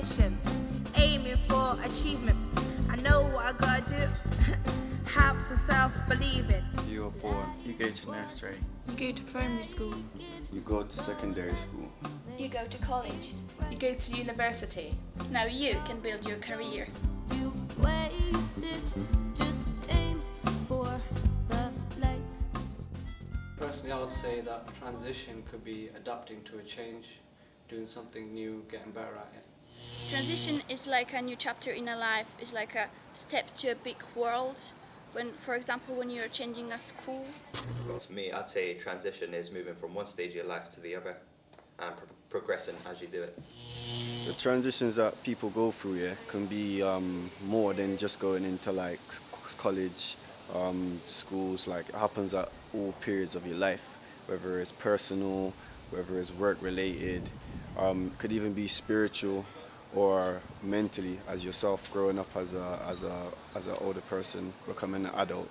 mission, aiming for achievement. I know what I gotta do. Have some self-believing. You are born, you go to nursery. You go to primary school. You go to secondary school. You go to college. You go to university. Now you can build your career. You wasted, just aim for the light. Personally, I would say that transition could be adapting to a change, doing something new, getting better at it. Transition is like a new chapter in a life. It's like a step to a big world. When, for example, when you're changing a school. Well, for me, I'd say transition is moving from one stage of your life to the other and progressing as you do it. The transitions that people go through, can be more than just going into like college, schools. Like it happens at all periods of your life, whether it's personal, whether it's work related, could even be spiritual or mentally, as yourself growing up as an older person, becoming an adult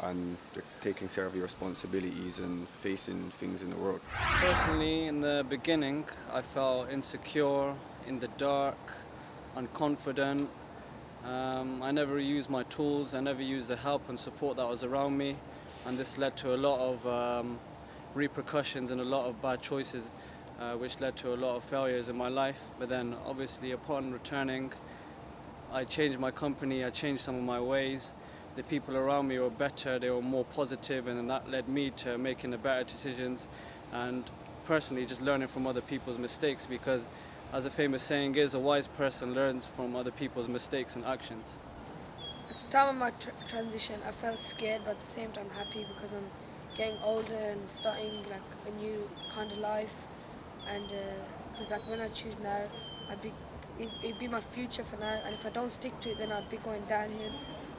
and taking care of your responsibilities and facing things in the world. Personally, in the beginning, I felt insecure, in the dark, unconfident. I never used my tools, I never used the help and support that was around me, and this led to a lot of repercussions and a lot of bad choices, which led to a lot of failures in my life. But then obviously upon returning, I changed my company, I changed some of my ways. The people around me were better, they were more positive, and then that led me to making the better decisions and personally just learning from other people's mistakes, because as a famous saying is, a wise person learns from other people's mistakes and actions. At the time of my transition, I felt scared but at the same time happy, because I'm getting older and starting like a new kind of life. And because like when I choose now, it'd be my future for now, and if I don't stick to it, then I'd be going downhill.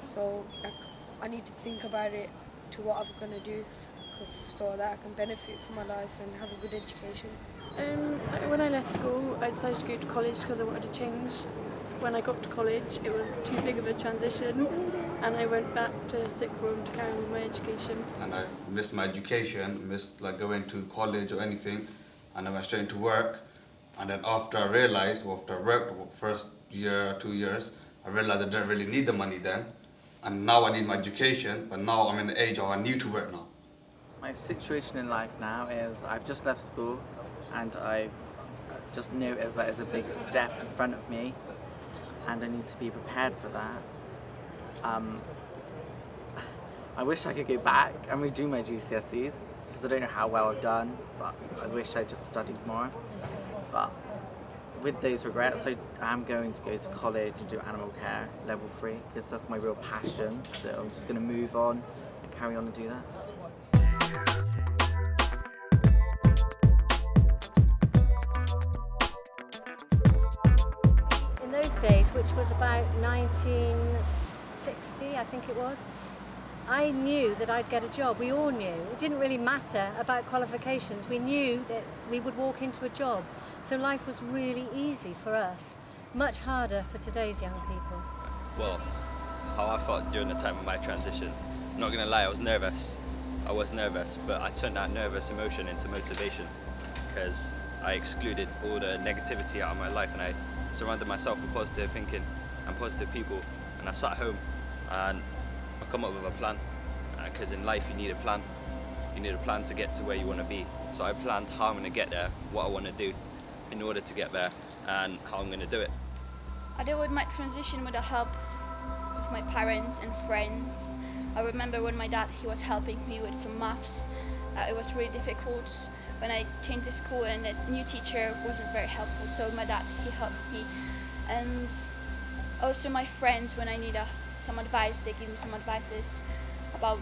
So like I need to think about it to what I'm gonna do, so that I can benefit from my life and have a good education. When I left school, I decided to go to college because I wanted to change. When I got to college, it was too big of a transition, and I went back to sixth form to carry on with my education. And I missed my education, missed like going to college or anything, and I went straight into work. And then after I realized, after I worked the first year, 2 years, I realized I didn't really need the money then. And now I need my education, but now I'm in the age of I need to work now. My situation in life now is I've just left school and I just noticed that it's a big step in front of me and I need to be prepared for that. I wish I could go back and redo my GCSEs because I don't know how well I've done, but I wish I just studied more. But with those regrets, I am going to go to college and do animal care level 3 because that's my real passion. So I'm just going to move on and carry on and do that. In those days, which was about 1960, I think it was, I knew that I'd get a job. We all knew. It didn't really matter about qualifications. We knew that we would walk into a job. So life was really easy for us, much harder for today's young people. Well, how I felt during the time of my transition, I'm not gonna lie, I was nervous, but I turned that nervous emotion into motivation because I excluded all the negativity out of my life and I surrounded myself with positive thinking and positive people, and I sat home and I come up with a plan, because in life you need a plan. You need a plan to get to where you want to be. So I planned how I'm going to get there, what I want to do in order to get there, and how I'm going to do it. I dealt with my transition with the help of my parents and friends. I remember when my dad, he was helping me with some maths. It was really difficult when I changed the school and the new teacher wasn't very helpful, so my dad, he helped me. And also my friends, when I need some advice, they give me some advices about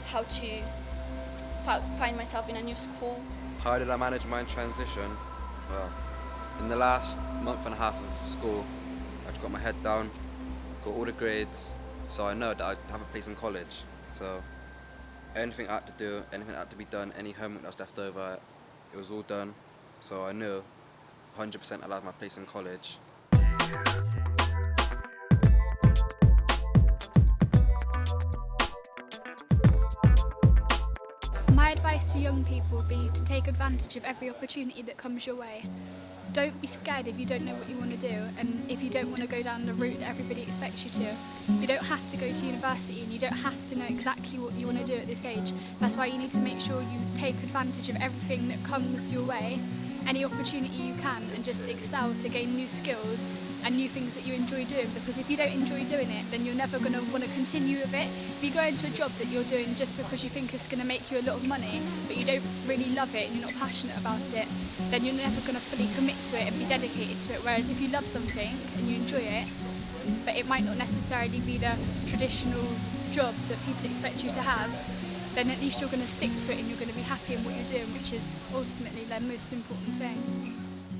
how to find myself in a new school. How did I manage my transition? Well, in the last month and a half of school, I just got my head down, got all the grades, so I know that I'd have a place in college. So anything I had to do, anything that had to be done, any homework that was left over, it was all done. So I knew 100% I'd have my place in college. My advice to young people would be to take advantage of every opportunity that comes your way. don't be scared if you don't know what you want to do, and if you don't want to go down the route that everybody expects you to. You don't have to go to university, and you don't have to know exactly what you want to do at this age. That's why you need to make sure you take advantage of everything that comes your way, any opportunity you can, and just excel to gain new skills and new things that you enjoy doing, because if you don't enjoy doing it, then you're never going to want to continue with it. If you go into a job that you're doing just because you think it's going to make you a lot of money, but you don't really love it and you're not passionate about it, then you're never going to fully commit to it and be dedicated to it. Whereas if you love something and you enjoy it, but it might not necessarily be the traditional job that people expect you to have, then at least you're going to stick to it and you're going to be happy in what you're doing, which is ultimately the most important thing.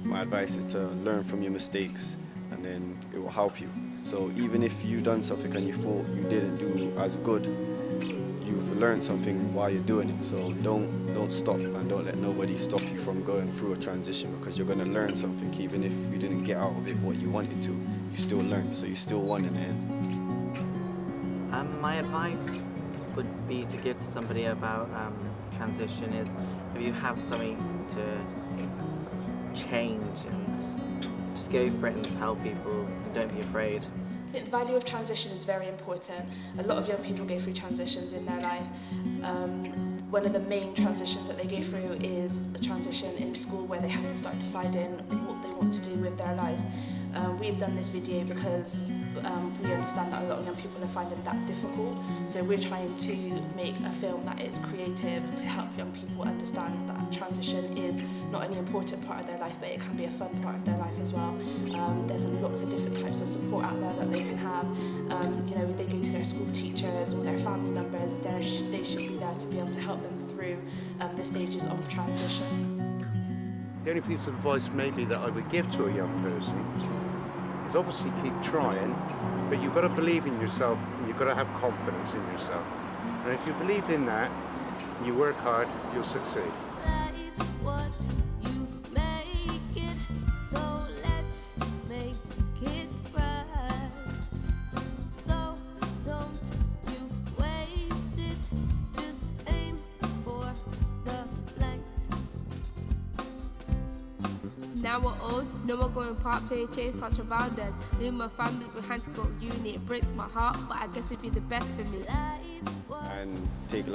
My advice is to learn from your mistakes, and then it will help you. So even if you've done something and you thought you didn't do as good, you've learned something while you're doing it. So don't stop, and don't let nobody stop you from going through a transition, because you're going to learn something. Even if you didn't get out of it what you wanted to, you still learned, so you still won in the end. My advice would be to give to somebody about transition is, if you have something to change, and just go for it and tell people, and don't be afraid. I think the value of transition is very important. A lot of young people go through transitions in their life. One of the main transitions that they go through is a transition in school, where they have to start deciding what they want to do with their lives. We've done this video because we understand that a lot of young people are finding that difficult. So we're trying to make a film that is creative to help young people understand that transition is not only an important part of their life, but it can be a fun part of their life as well. There's lots of different types of support out there that they can have. If they go to their school teachers or their family members, they should be there to be able to help them through the stages of transition. The only piece of advice maybe that I would give to a young person is obviously keep trying, but you've got to believe in yourself, and you've got to have confidence in yourself. And if you believe in that, and you work hard, you'll succeed. Life's what you make it, so let's make it right. So don't you waste it, just aim for the light. Now we're old, no more going park, play, chase, such around us. Leave my family behind to go to uni, it breaks my heart, but I guess it'd be the best for me. And take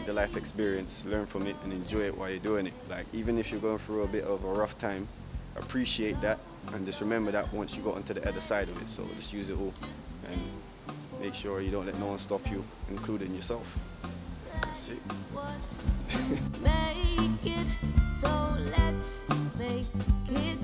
the life experience, learn from it, and enjoy it while you're doing it. Like, even if you're going through a bit of a rough time, appreciate that, and just remember that once you got onto the other side of it. So just use it all, and make sure you don't let no one stop you, including yourself. That's it. Make it, so let's make it